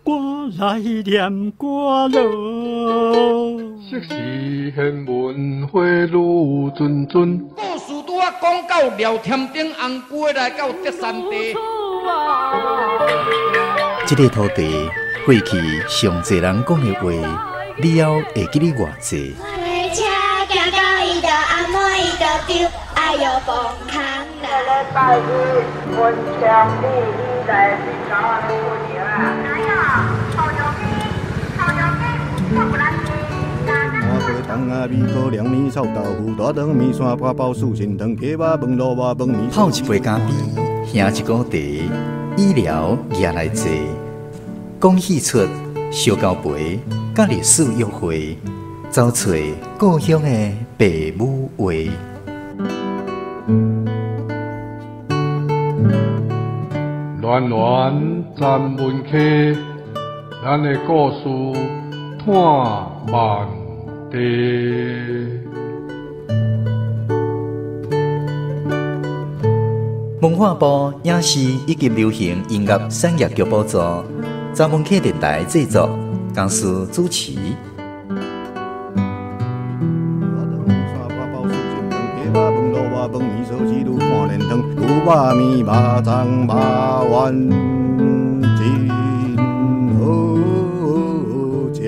我来念歌咯。昔时贤文花女谆谆，故事拄啊讲到廖添丁红龟来到德山地。这个土地过去上侪人讲的话，你还会记得偌济？车行到伊就阿妹伊就丢，哎哟崩空啦！礼拜日文昌里伊来去搞安尼过年啊！哪有？臭油鸡，臭不来鸡。麻花糖啊，米糕、凉面、臭豆腐、大肠面线、八宝素心汤、鸡肉饭、萝卜饭、面。泡一杯咖啡，兄一锅茶，医疗也来坐。讲戏出烧交陪，甲历史约会，找找故乡的爸母话。暖暖站门客，咱的故事探万地。文化部影视以及流行音乐产业局补助，站门客电台制作，公司主持。饭面烧鸡肉看连汤，牛肉面、肉粽、肉丸，真好食。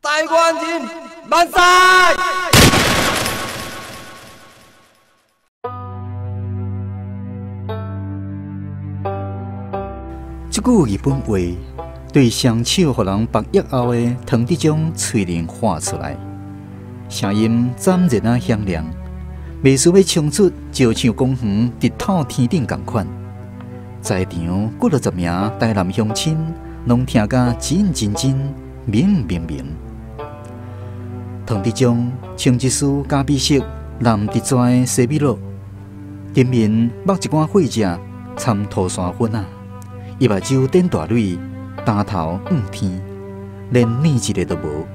台湾人万岁！这句日本话对双手互人绑约后的汤伫种嘴唇画出来，声音斩热啊响亮，袂输要冲出，就像公园直透天顶同款。在场几落十名台南乡亲，拢听甲真真真明明明。汤伫种穿一丝咖啡色蓝直拽的西米露，顶面抹一罐血汁掺涂山粉啊，伊目睭点大蕊，单头仰天，连念一个都无。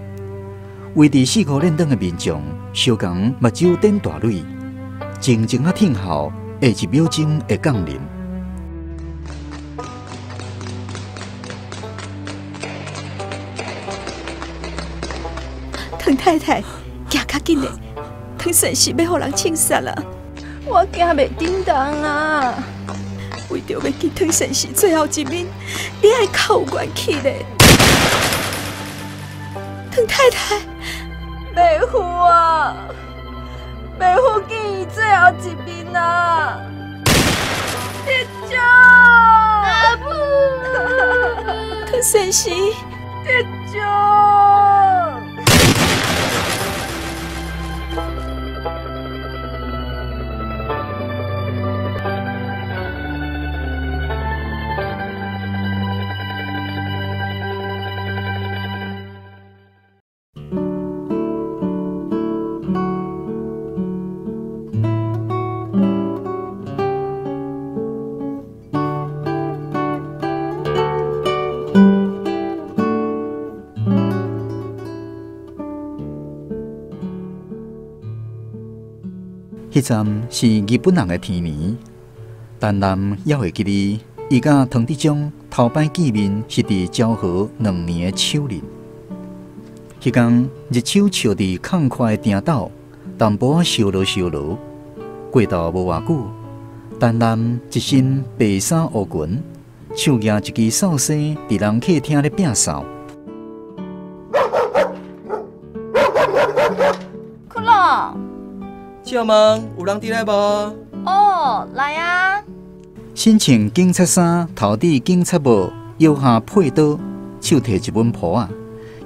围伫4、5连长的面上，小共目睭点大蕊，静静啊听候下1秒钟会降临。唐太太，行较紧嘞！唐先生要互人枪杀啦！我惊袂顶当啊！为着要见唐先生最后一面，你爱靠有元气嘞！唐太太，妹夫啊，妹夫见伊最后一面啊！铁匠，阿母，唐先生，铁匠。迄站是日本人的天年，但南还会记得，伊甲唐迪忠头摆见面是伫昭和2年的秋日。迄天日手笑伫空快的町斗，淡薄烧落烧落。过道无偌久，但南一身白衫乌裙，手举一支扫帚，伫人客厅咧摒扫。哭了。请问有人伫来无？哦，来啊！身穿警察衫，头戴警察帽，腰下佩刀，手提一本簿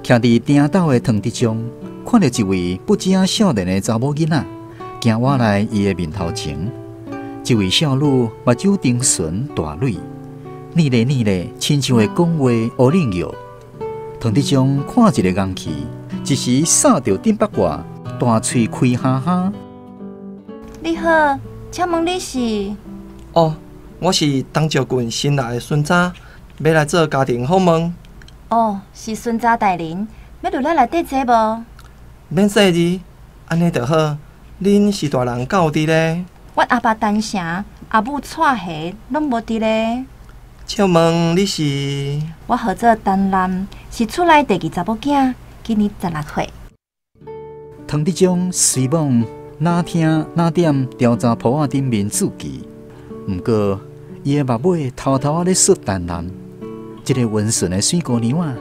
仔，徛伫顶斗的堂底中，看到一位不正少年的查某囡仔行我来伊的面头前。这位少女目睭丁纯大蕊，腻咧腻咧，亲像会讲话乌冷药。堂底中看一个红旗，一时扫到顶北外，大喙开哈哈。你好，请问你是？哦，我是董石郡新来的孙仔，要来做家庭访问。哦，是孙仔大人，要入来内底坐无？免说字，安尼就好。恁是大人，敢有伫咧？我阿爸单城，阿母带下，拢无伫咧。请问你是？我号做陈南，是厝内第二查某囝，今年16岁。堂底中随往哪听哪点调查簿仔顶面注记，毋过伊的目尾偷偷仔咧说陈南，这个温顺的水姑娘啊，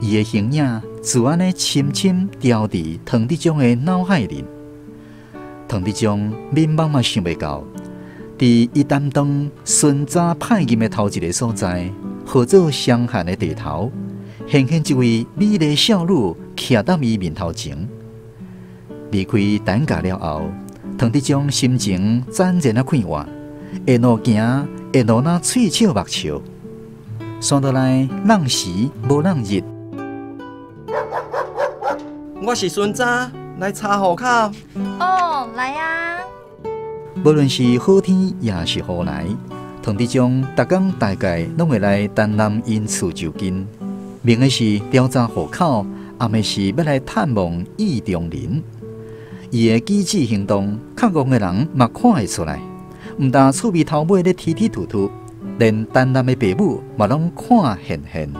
伊的形影就安尼深深掉伫堂底中的脑海里。堂底中迷茫嘛想袂到，伫伊担当孙早派任的头一个所在，号做湘汉的地头，现一位美丽少女徛伫伊面头前。离开等价了后，堂底中心情暂然啊快活，一路行，一路那喙笑目笑。山倒来人时无人日。我是孙仔，来查户口。哦，来啊！无论是好天也是雨来，堂底中逐工大概拢会来陈南因厝就近。明的是调查户口，暗的是要来探望意中人。伊的举止行动，较戆的人嘛看会出来。毋但厝边头尾咧踢踢突突，连陈南的爸母嘛拢看现现。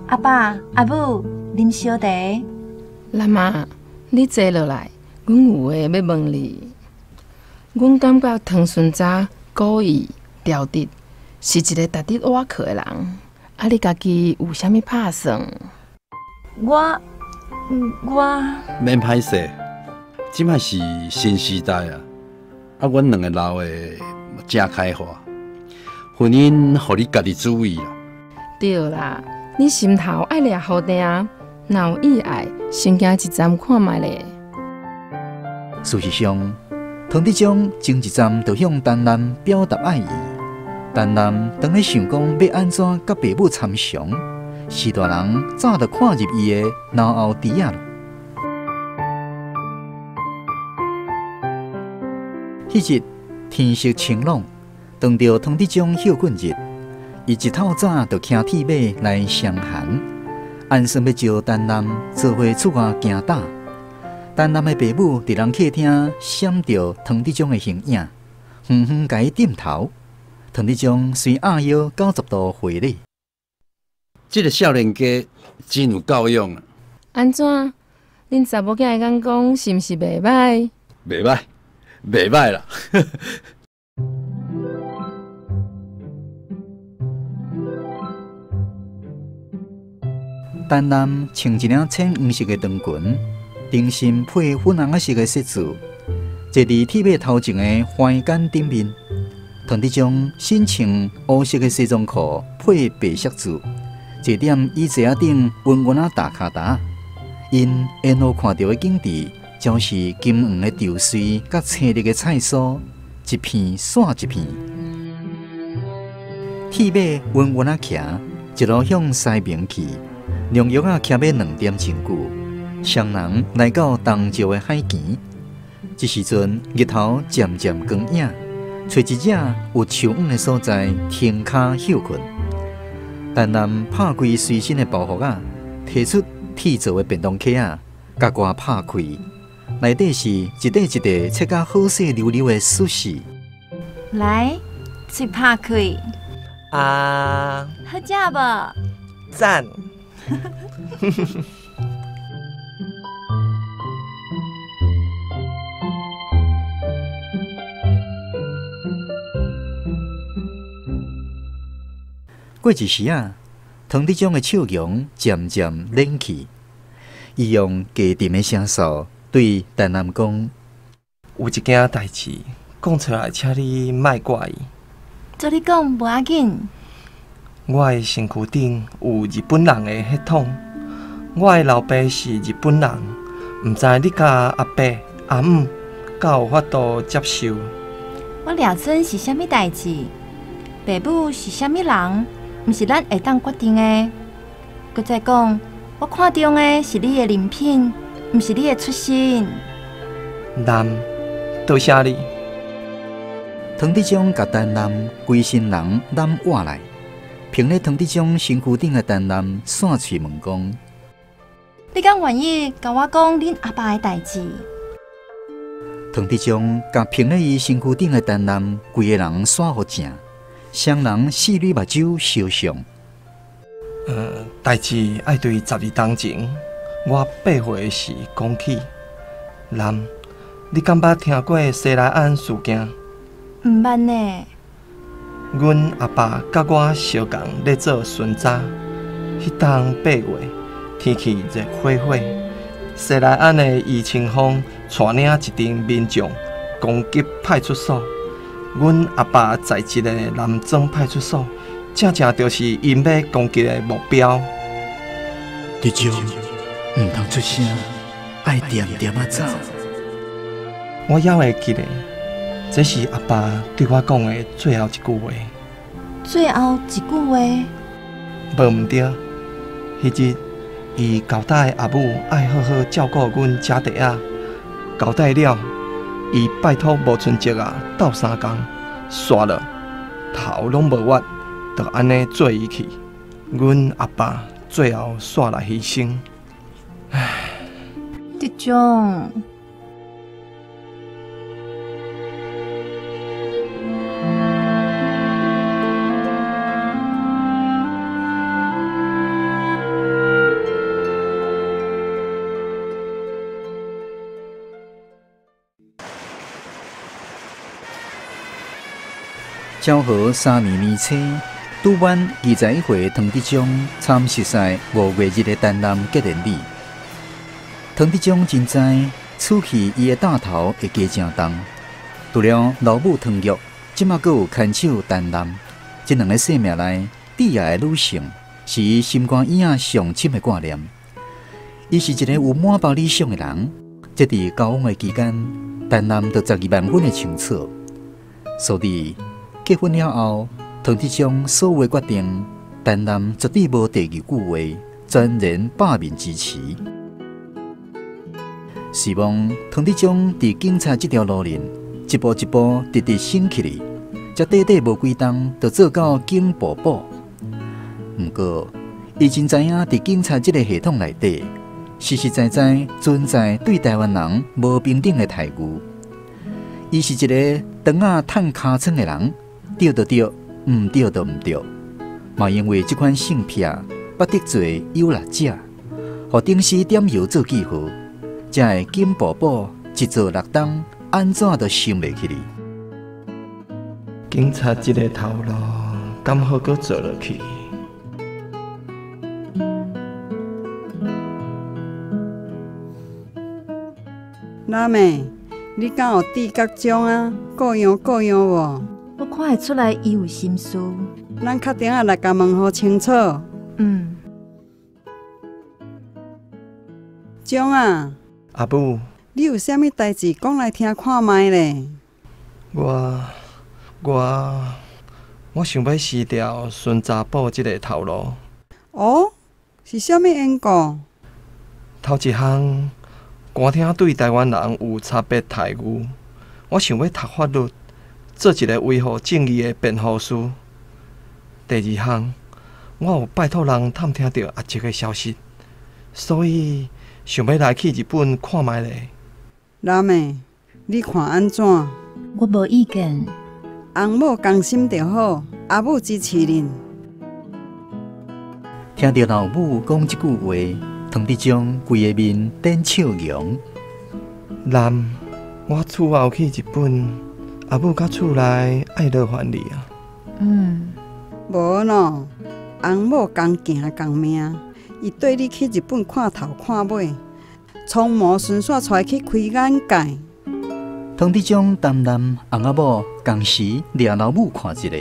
阿爸、阿母，啉小茶。兰妈，你坐落来，阮有话要问你。阮感觉唐孙仔故意调直，是一个值得挖靠的人。啊，你家己有啥物打算？我免歹势，即摆是新时代啊！啊，阮两个老的正开化，婚姻互你家己注意啦。对啦。你心头爱掠好定，若有意爱，先行一站看卖咧。事实上，堂底中前一站就向陈南表达爱意。陈南当咧想讲要安怎甲爸母参详，是大人早就看入伊的脑后底啊了。迄日天色清朗，当着堂底中休困日。伊一透早就骑铁马来湘涵，按算要招陈南做伙出外行打。陈南的爸母伫人客厅闪着堂底中的形影，远远甲伊点头。堂底中随阿腰90度回礼。这个少年家真有教养啊！安怎？恁查某囝的眼光是毋是袂歹？袂歹，袂歹啦！陈南穿一领浅黄色的长裙，顶身配粉红色的饰子，坐伫铁马头前的花杆顶面。堂底中新穿乌色的西装裤，配白色子，坐踮椅座顶温温啊大脚踏。因沿路看到的景致，就是金黄的稻穗甲青绿的菜蔬，一片煞一片。铁马温温啊骑，一路向西边去。农药啊，骑马2点真久，双人来到东石的海墘。这时阵日头渐渐光影，找一只有树荫的所在停骹休困。陈南拍开随身的包袱啊，提出铁做的便当盒啊，甲我拍开，内底是一块一块切甲好细溜溜的寿司。来，嘴拍开。啊，好食无？赞。过一时啊，堂底中的笑容渐渐冷去，伊用低沉的声素对陈南讲：“有一件代志讲出来，请你莫怪伊。做你讲无要紧。我的身躯顶有日本人的血统，我的老爸是日本人，毋知你甲阿伯、阿姆，敢有法度接受？我掠准是啥物代志？爸母是啥物人？毋是咱会当决定的。搁再讲，我看中的是你的人品，毋是你的出身。男，多谢你。唐德宗甲陈南规身人揽活来，凭咧唐德宗身躯顶的陈南散嘴问讲：你敢愿意甲我讲恁阿爸的代志？唐德宗甲凭咧伊身躯顶的陈南规个人耍互正，双人四蕊目睭相像。代志爱对12当前，我8岁时讲起。男，你敢捌听过西来庵事件？毋捌呢。阮阿爸甲我相共咧做巡查，迄当8月，天气热火火，西来庵的余清芳带领一群民众攻击派出所。阮阿爸在一个南庄派出所，正正就是因要攻击的目标。德宗，毋通出声，爱点点啊走。我还会记得，这是阿爸对我讲的最后一句话。最后一句话？无毋对，迄日伊交代阿母爱好好照顾阮家弟仔，交代了，伊拜托无存折啊，斗3工，煞了，头拢无挖，就安尼做伊去。阮阿爸最后煞来牺牲。唉，德宗。昭和3年年初，拄满21岁，唐德宗参实赛5月日的陈南结连理。唐德宗真知此去伊的大头会加正重，除了老母唐玉，即马阁有牵手陈南，这两个生命内挚爱的女性，是伊心肝影仔上深的挂念。伊是一个有满包理想的人，这伫交往的期间，陈南就12万分的清楚，所以。结婚了后，唐德宗所有的决定，陈南绝对无第二句话，全然百面支持。希望唐德宗伫警察这条路线，一步一步直直升起来，才短短无几冬，就做到警部部。不过，伊真知影伫警察这个系统内底，实实在在存在对台湾人无平等的待遇。伊是一个肠仔趁尻川的人。对就对，唔对就唔对，嘛因为这款性癖，捌得罪有力者，互顶时点油做记号，才会金宝宝一做6冬，安怎都想袂起哩。警察这个头路，敢好阁做落去？南妹，你敢有智甲种啊？各样无？我看会出来，伊有心思。咱确定来甲问好清楚。种啊，阿母，你有啥物代志讲来听看卖咧？我想要辞掉巡查部这个头路。哦，是啥物缘故？头一项，官厅对台湾人有差别待遇，我想要读法律。做一个维护正义的辩护师。第2项，我有拜托人探听到阿叔的消息，所以想要来去日本看卖咧。南妹，你看安怎？我无意见。翁某甘心就好，阿母支持恁。听到老母讲这句话，唐德宗规个面展笑容。男，我厝后去日本。阿母甲厝内爱乐还你啊？无喏，翁某共行共命，伊缀你去日本看头看尾，匆忙顺续带去开眼界。唐德宗担任翁仔某，同时掠老母看一个，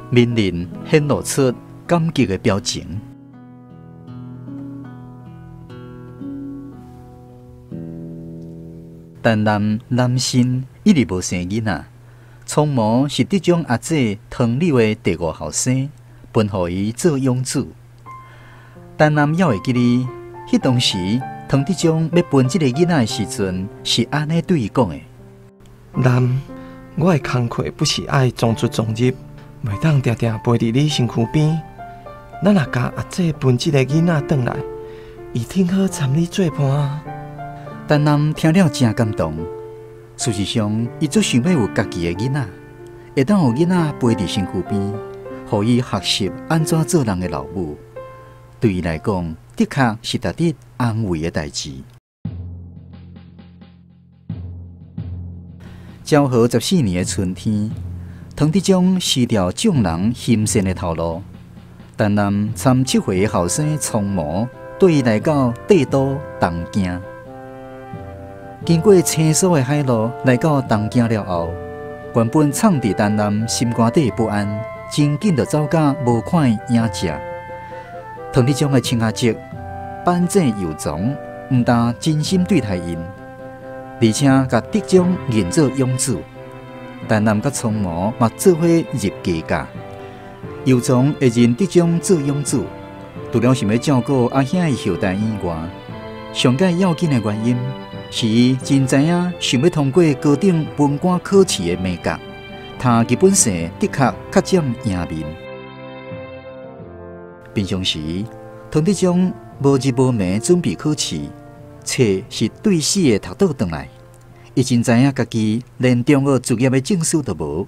面脸显露出感激的表情。但男性一直无生囡仔，苍毛是德宗阿姐唐丽的第5后生，分予伊做养子。但也会记哩，迄当时唐德宗要分这个囡仔的时阵，是安尼对伊讲的。男，我的工课不是爱装出装入，袂当定定陪伫你身躯边。咱若甲阿姐分这个囡仔转来，伊挺好参你做伴。但男听了真感动。事实上，伊足想要有家己的囡仔，会当有囡仔陪伫身躯边，互伊学习安怎做人的老母。对伊来讲，的确是值得安慰的代志。昭和14年的春天，唐德宗辞掉众人行善的头路，但南参7岁的后生苍毛，对伊来到帝都东京。经过青疏的海路，来到东京了后，原本藏伫丹南心肝底不安，真紧就走到无款影只。唐德宗的亲阿叔板正有从，毋但真心对待因，而且甲德宗认做养子。但南甲苍毛嘛做伙入家家，有从会认德宗做养子，除了想要照顾阿兄的后代以外，上界要紧的原因是伊真知影想要通过高等文官考试的美格，他基本上的确较占赢面。平常时，唐德宗无日无眠准备考试，册是对死的读倒转来。伊真知影家己连中学毕业的证书都无，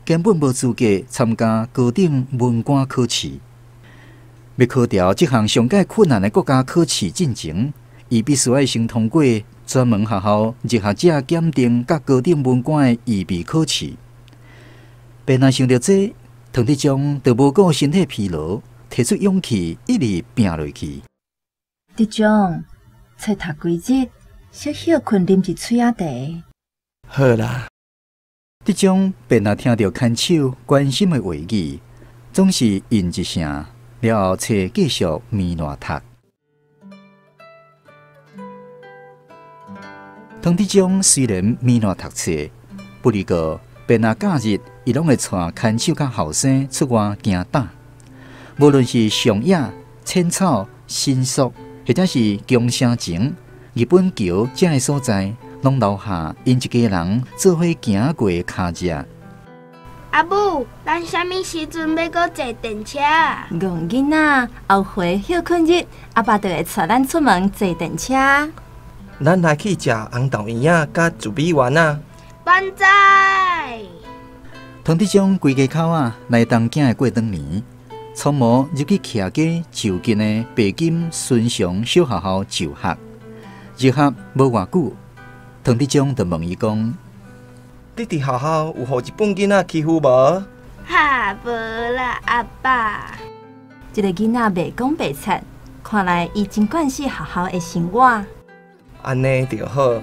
根本无资格参加高等文官考试。要考掉这项上界困难的国家考试进前，伊必须要先通过专门学校入学者检定甲高等文官的预备考试。便若想到这，唐德宗就无顾身体疲劳，提出勇气，一直拼落去。德宗，册读几日，小休困啉一喙仔茶。好啦。德宗便若听到看守关心的话语，总是应一声，了后册继续眠烂读。唐德宗虽然眠烂读册，不过便若假日，伊拢会带看守甲后生出外行打。无论是上野、浅草、新宿，或者是宫城前、日本桥这个所在，拢留下因一家人做伙行过的脚迹。阿母，咱啥物时阵要搁坐电车？戆囡仔，后回休困日，阿爸就会带咱出门坐电车。咱来去食红豆圆仔甲糯米丸啊！万歳！唐德宗规家口啊来东京的过当年，苍毛入去徛家就近的北京顺祥小学校就学。入学无偌久，唐德宗就问伊讲：你伫学校有互日本囡仔欺负无？哈，无啦，阿爸。这个囡仔袂讲袂贼，看来伊真惯势学校的生活。安尼就好。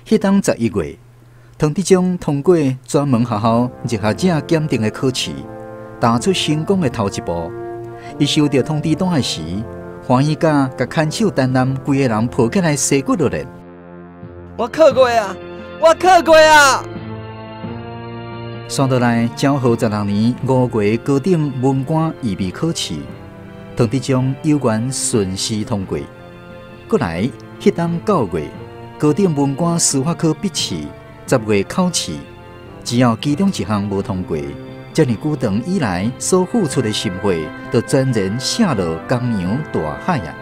迄当11月，唐德宗通过专门学校入学者检定的考试，踏出成功的头一步。伊收到通知单时，欢喜甲看守担任规个人抱起来洗骨落来。我考过啊！我考过啊！算倒来，昭和16年5月高等文官预备考试，唐德宗有缘顺利通过。过来，迄当9月，高等文官司法科笔试，10月考试，只要其中一项无通过，这么久长以来所付出的心血，就全然泻落江洋大海啊！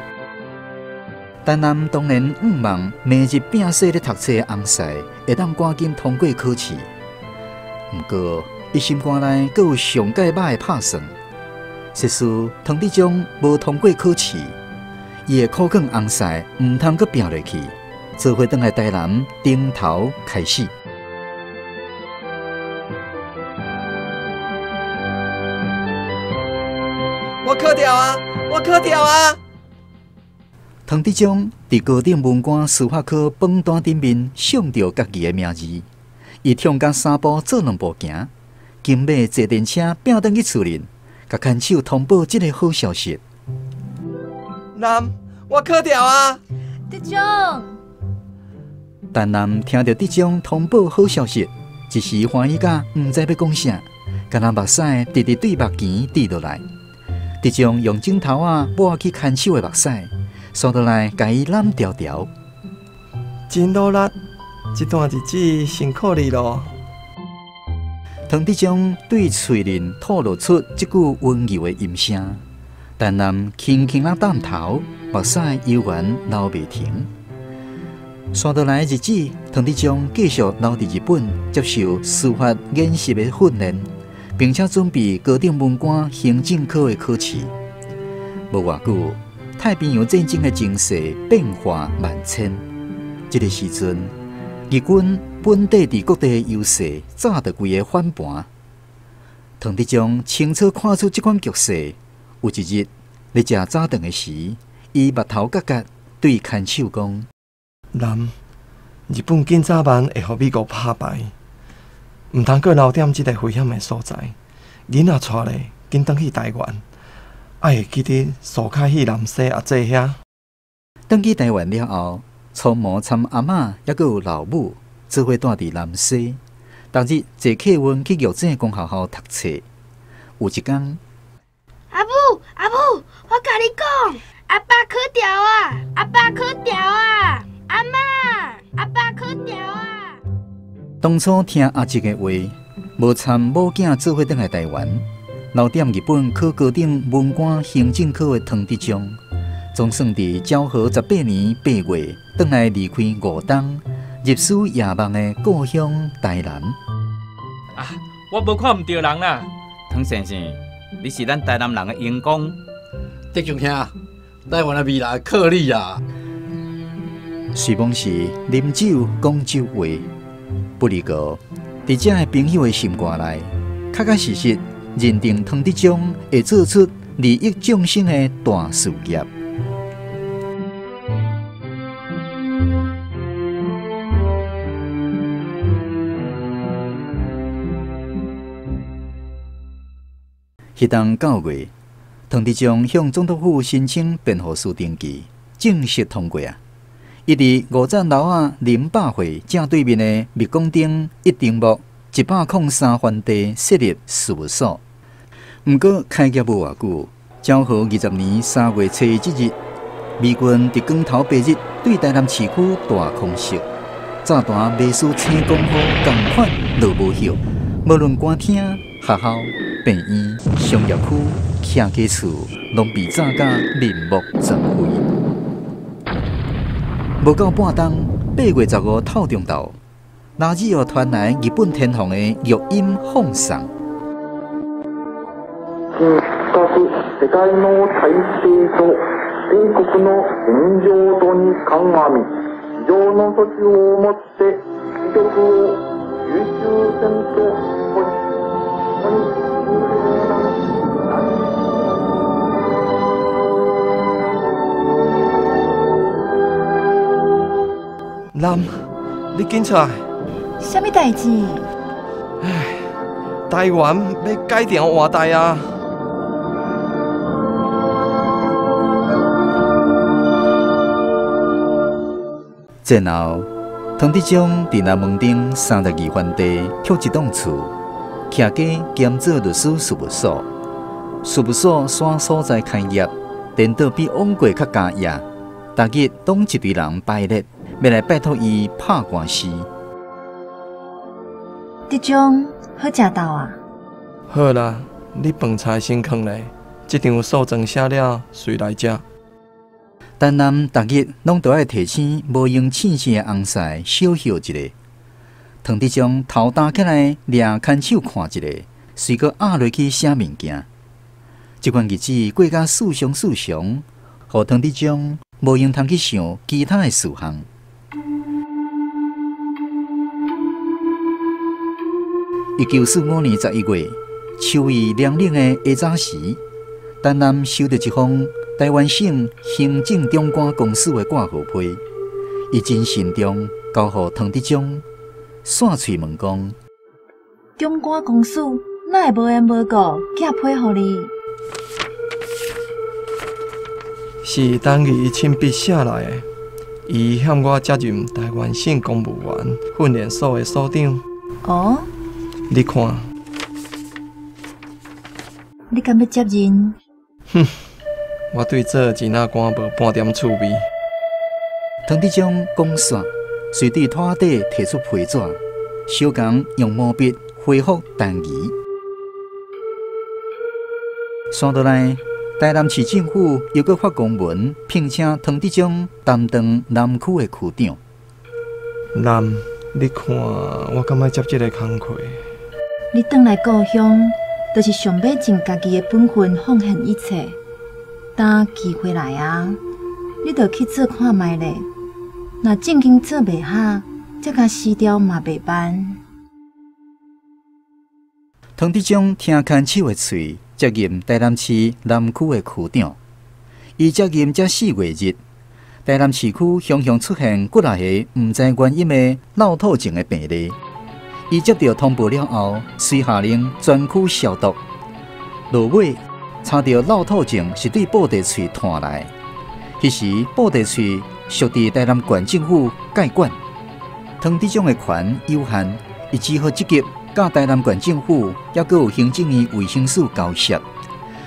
但南当然毋望明日拼死咧读册的翁婿会当赶紧通过考试。不过，伊心肝内阁有上界歹的拍算。实事唐德宗无通过考试，伊的苦劝翁婿毋通阁拼落去，做伙倒来台南顶头开始。我考掉啊！我考考掉啊！唐德宗伫高等文官司法科榜单顶面想到家己的名字，伊跳甲3步做2步行，今尾坐电车拼转去厝里，甲看守通报这个好消息。南，我考掉啊！德宗，但南听到德宗通报好消息，一时欢喜甲毋知要讲啥，敢若目屎直直对目前滴落来。德宗用枕头抹去看守的目屎。刷倒来，甲伊揽条条。真努力，这段日子辛苦你咯。唐德宗对翠玲吐露出这句温柔的音声，但南轻轻淡头，目屎悠然流袂停。刷倒来的日子，唐德宗继续留伫日本接受司法演习的训练，并且准备高等文官行政科的考试。无偌久。太平洋战争的情势变化万千，这个时阵，日军本地伫各地的优势早就规个翻盘。唐德宗清楚看出这款局势，有一日咧食早顿的时，伊目头角角对看守讲：“南，日本今早晚会互美国拍败，毋通阁留踮即个危险的所在。囡仔带咧，紧转去台湾。”爱会记得苏卡去南西阿姐遐。登去台湾了后，曹某参阿嬷也阁有老母，做伙住伫南西。逐日坐客运去玉井公学校读册。有一天，阿母，我甲你讲，阿爸考掉啊！阿爸考掉啊！阿嬷，阿爸考掉啊！当初听阿叔的话，无参某囝做伙转来台湾。留踮日本考高等文官行政科的唐德宗，总算伫昭和18年8月，转来离开吴东，入蜀夜梦的故乡台南。啊，我无看唔到人啦！唐先生，你是咱台南人的英公。德宗兄，台湾的未来靠你啊！随往是啉酒讲酒话，不离过，伫遮的朋友的心肝内，确确实实。认定唐德宗会做出利益众生的大事业。迄当9月，唐德宗向总督府申请辩护书登记，正式通过啊！伊伫五站楼林百惠正对面的密公町一丁目103番地设立事务所。毋过开业无偌久，昭和20年3月7日，美军伫光头白日对台南市区大空袭，炸弹未输青光雨同款落无hiệu，无论官厅、学校、病院、商业区、客家厝，拢被炸甲面目全非。无到半冬，8月15透中昼，垃圾又传来日本天皇的录音放送。深刻世界の体制と全国の現状度に鑑み、以上の措置をもって貴局を優秀戦と保し、南，你紧出来！什么代志？唉，台湾要改掉换代啊！战后，唐德宗伫南门町32番地拓一栋厝，徛家兼做律师事务所。事务所选所在开业，颠倒比往过较加野，逐日拢一堆人排列，要来拜托伊拍官司。德宗，好食到啊！好啦，你饭菜先放咧，这张诉状写了，随来食。但南逐日拢都爱提醒无用称性的红婿小休一下。唐德宗头担起来，掠看守看一下，随个压落去写物件。这款日子过甲似常，互唐德宗无用通去想其他的事项。1945年11月，秋意凉冷的下早时，丹南收到一封台湾省行政长官公司的挂号批，伊真慎重交予唐德宗，散喙问讲：长官公司哪会无缘无故寄批互你？是当伊亲笔写来的。伊向我接任台湾省公务员训练所的所长。哦，你看，你敢要接任？哼，我对做钱仔官无半点趣味。唐德宗讲煞，随对拖底摕出批纸，小工用毛笔回复单字。山倒来，台南市政府又搁发公文，聘请唐德宗担当南区的区长。你看，我敢要接这个工课？你转来故乡，就是想要尽家己的本分，奉献一切。等机会来啊，你着去做看卖咧。若正经做袂好，则甲死掉嘛袂办。唐德宗听牵手的喙，接任台南市南区的区长。伊接任这4月日，台南市区常常出现几啊个毋知原因的落土症的病例。伊接到通报了后，遂下令全区消毒。落尾查到落土症是对布袋喙传来。迄时布袋喙属伫台南县政府介管，唐德宗的权有限，伊只好积极甲台南县政府也阁有行政院卫生署交涉。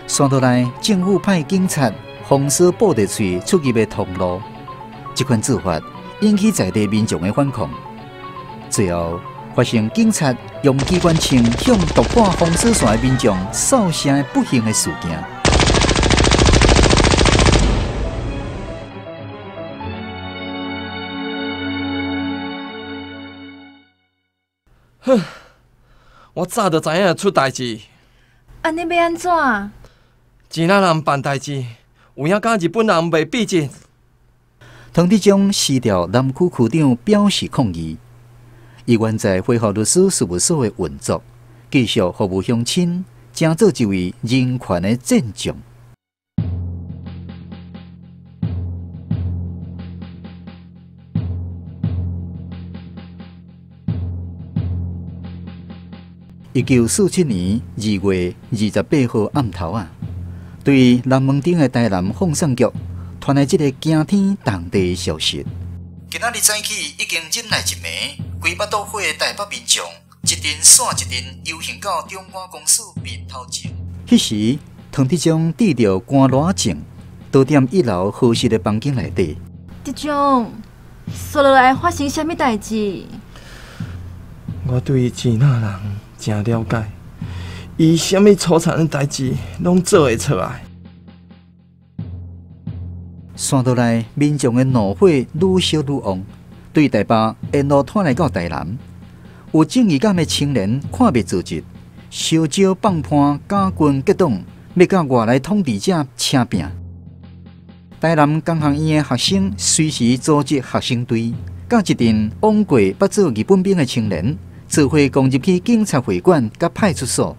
山倒来，政府派警察封锁布袋喙出入的通路。这款做法引起在地民众的反抗，最后发生警察用机关枪向独破封锁线的民众扫射的不幸的事件。哼，我早就知影会出代志。安尼要安怎？钱仔人办代志，有影甲日本人袂比劲。唐德宗辞掉南区区长，表示抗议。伊原在恢复律师事务所的运作，继续服务乡亲，成做一位人权的战将。1947年2月28号暗头啊，对南门町的台南放送局传来这个惊天动地的消息。今仔日早起已经引来一枚规巴肚火的台北民众，一阵线一阵游行到中官公司面头前。迄时，唐德宗戴着官罗镜，倒踮1楼合适的房间内底。德宗，说落来发生什么代志？我对钱仔人真了解，伊什么粗残的代志拢做会出来。山倒来，民众的怒火愈烧愈旺，对台北沿路拖来到台南。有正义感的青年看袂自责，烧招放叛，假军结党，要甲外来统治者请拼。台南工学院的学生随时组织学生队，甲一阵往过捌做日本兵的青年，做伙攻入去警察会馆甲派出所。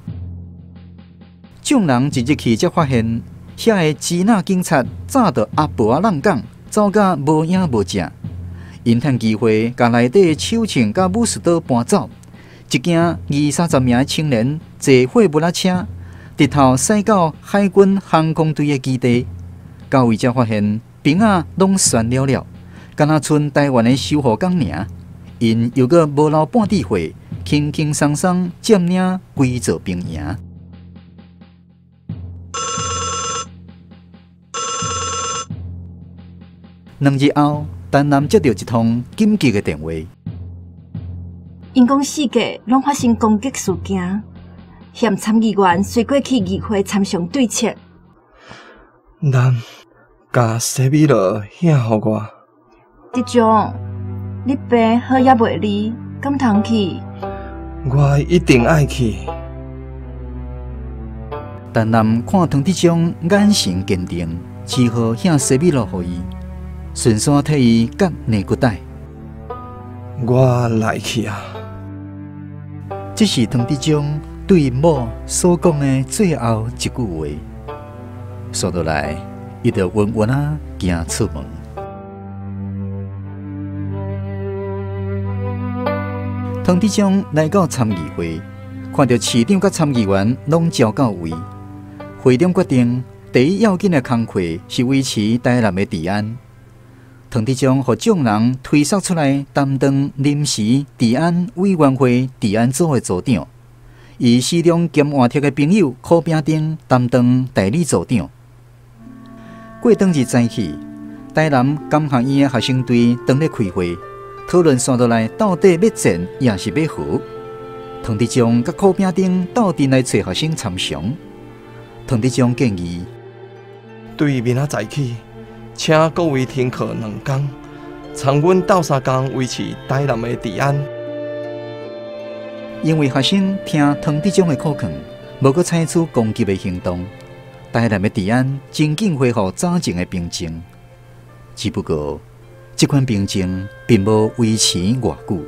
众人一入去才发现，遐个支那警察早就阿婆啊浪讲，走甲无影无迹。因趁机会，甲内底手枪甲武士刀搬走。一行20-30名的青年坐货物仔车，直头驶到海军航空队的基地。到位才发现，兵仔拢散了了，敢若剩台湾的收护工尔。因又阁无留半滴血，轻轻松松占领规座兵营。2日后，台南接到一通紧急的电话。因讲4界拢发生攻击事件，嫌参议员随过去议会参详对策。咱甲西米勒遐互我。德宗，你爸好也袂离，敢通去？我一定爱去。台南看唐德宗眼神坚定，只好向西米勒予伊。顺线替伊割内骨带。我来去啊！这是唐德宗对某所讲的最后一句话。说倒来，伊就稳稳啊行出门。唐迪将来到参议会，看到市长甲参议员拢招到位，会中决定第一要紧的工作是维持台南的治安。唐迪将和众人推选出来担当临时治安委员会治安组的组长，以市长兼换贴的朋友柯炳丁担当代理组长。过当日早起，台南监学院的学生队当咧开会，讨论线落来到底要战也是要和。唐迪将甲柯炳丁斗阵来找学生参详。唐迪将建议，对明仔早起，请各位停课2天，参阮斗3天维持台南的治安。因为学生听唐迪将的口劝，无搁采取攻击的行动，台南的治安真紧恢复早前的平静。只不过，这款平静并无维持偌久。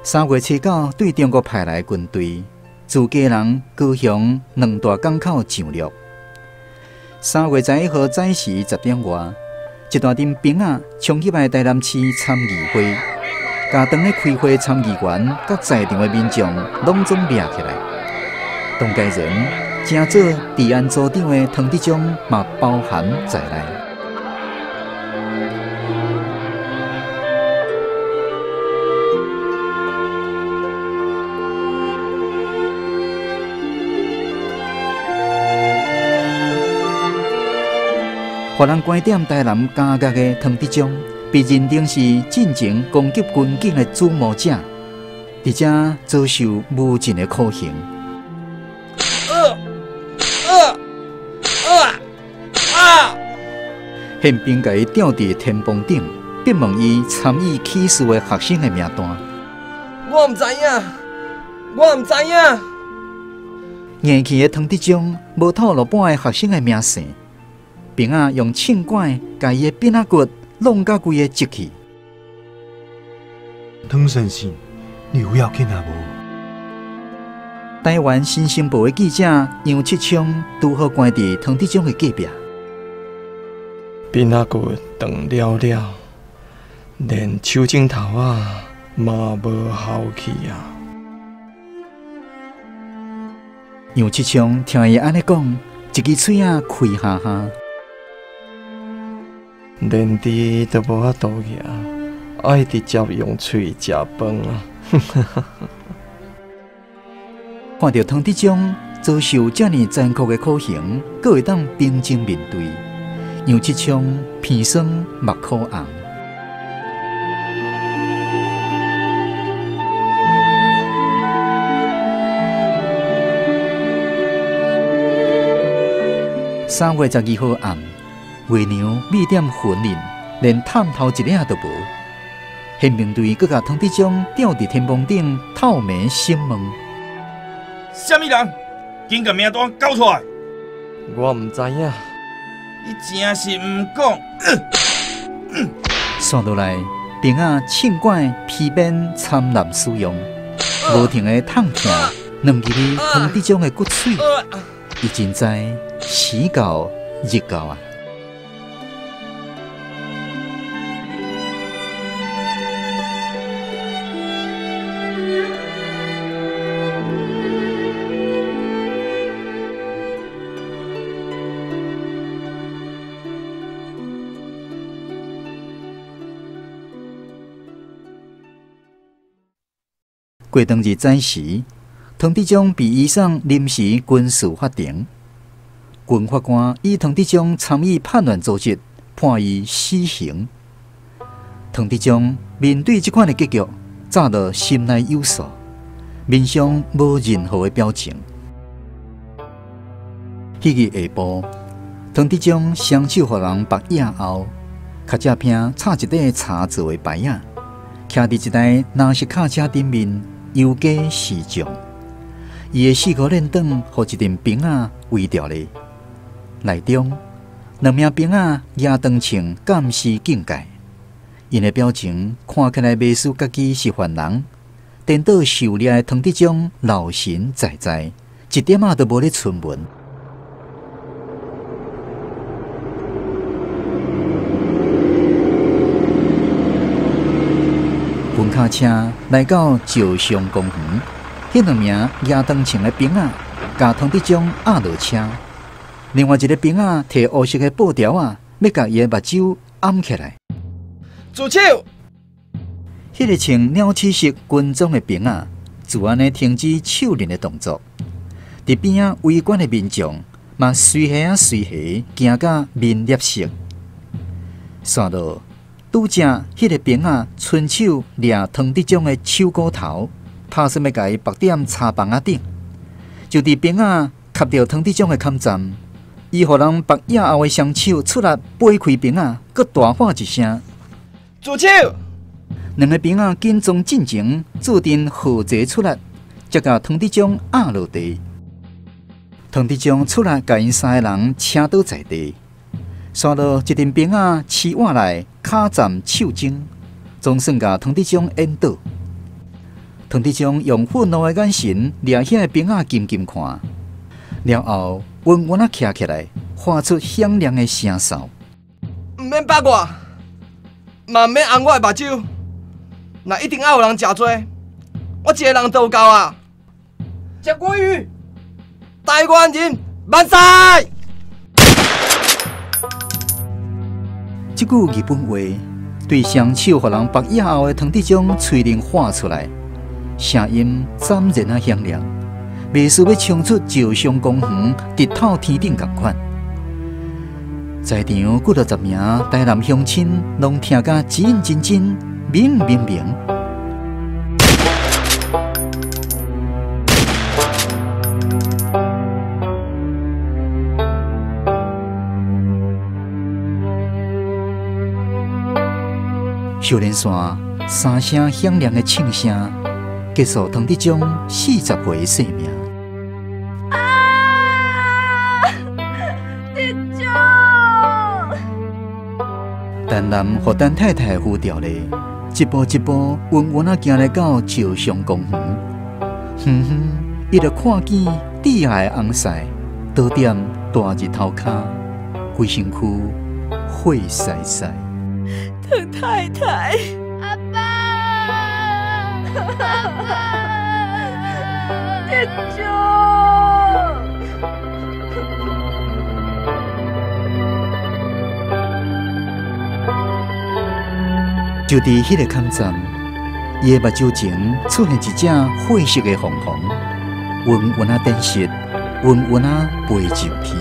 3月7日对中国派来军队，自家人高雄2大港口上陆。3月11号早时10点外，一大阵兵仔冲入来台南市参议会，把当咧开会参议员甲在场的民众拢总掠起来。当家人正做治安组长的唐迪将嘛包含在内。互人观点台南加价的唐迪将，被认定是进前攻击军警的主谋者，而且遭受无尽的酷刑。宪兵甲伊吊伫天棚顶，逼问伊参与起诉的学生的名单。我唔知影，我唔知影。硬气的唐迪将无透露半个学生的名姓，兵仔用枪管甲伊的鞭仔骨弄甲规个折去。唐先生，你有要紧啊无？台湾新生报的记者杨七昌拄好关伫唐迪将的隔壁。鞭仔骨断了了，连手指头啊嘛无效去啊！杨七昌听伊安尼讲，一支嘴啊开哈哈，连猪都无法度行，爱直接用喙食饭啊！看到唐迪将遭受这么残酷的酷刑，阁会当平静面对。杨七昌鼻酸目眶红。3月12號暗，月娘米點魂靈，連探頭一領都無。憲兵隊閣甲唐迪將吊佇天棚頂透明審問。什麼人？緊甲名單交出來！我唔知影。你真是唔講。刷落來，兵仔槍管皮鞭參濫使用，無停的痛痛，兩入去唐迪將的骨髓，伊真知死到熱到啊！过当日早时，唐迪将被移送临时军事法庭。军法官以唐迪将参与叛乱组织，判伊死刑。唐迪将面对这款的结局，早就心内有数，面上无任何的表情。迄日下晡，唐迪将双手互人绑野后，脚只拼插一块茶做的牌仔，徛伫一台蓝色卡车顶面。游街示众，伊的四个链灯，互一阵兵仔围住咧。内中2名兵仔野长枪监视警戒，因的表情看起来袂输家己是犯人，颠倒狩猎的唐迪将老神在在，一点仔都无咧存文。脚车来到石上公园，迄2名亚当穿的兵仔，甲唐德忠压落车。另外一个兵仔摕黑色的布条要甲伊的目睭掩起来。住手！迄个穿鸟翅色军装的兵仔，自然的停止手刃的动作。伫边仔围观的民众嘛随下随下行到面粒色。线路拄正迄个兵仔伸手掠唐德忠的手骨头，拍算要甲伊绑点柴棒顶。就伫兵仔卡着唐德忠的砍站，伊互人绑野后的双手出力掰开兵仔，佮大喊一声：“住手！”2个兵仔紧张进前，注定豪济出力，才甲唐德忠压落地。唐德忠出来，甲因3个人车倒在地。刷到一阵兵仔刺碗来，卡站手精，总算甲唐德忠淹倒。唐德忠用愤怒的眼神掠遐个兵仔紧紧看，了后稳稳徛起来，发出响亮的声哨。毋免绑我，嘛毋免按我的目睭。若一定要有人食做，我一个人都有够啊！食国语，台湾人万岁！这句日本话对双手互人绑野后的唐德忠嘴里喊出来，声音斩然响亮，袂输要冲出石上公园直透天顶同款。在场几多10名台南乡亲拢听甲真真真明明明。少年线3声响亮的庆声，结束唐德忠40岁的生命。德忠！陈南互陈太太呼调咧，一步一步稳稳行来到石上公园。远远，伊就看见底下的红晒倒点大日头骹，规身躯火晒晒。唐太太，阿爸，阿爸，德忠！就伫迄个坎站，伊的目睭前出现一只火色的凤凰，稳稳展翅，稳稳飞上天。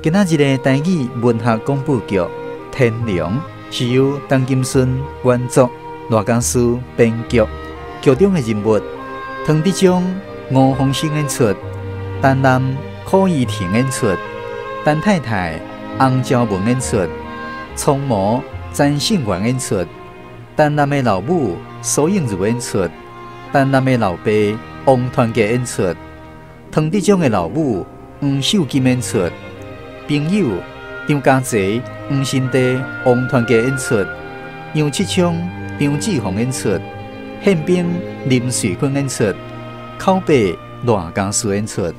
今仔日的台语文学广播剧《天良》是由陈金顺原作、罗家书编剧，剧中的人物唐德忠、吴鸿升演出，陈南、柯以婷演出，陈太太、洪昭文演出，葱毛、詹胜元演出，陈南的老母苏映如演出，陈南的老爸王团结演出，唐德忠的老母黄秀金演出。朋友张家济、黄新地、王团结演出，杨七昌、张志宏演出，宪兵林瑞坤演出，口白罗家书演出。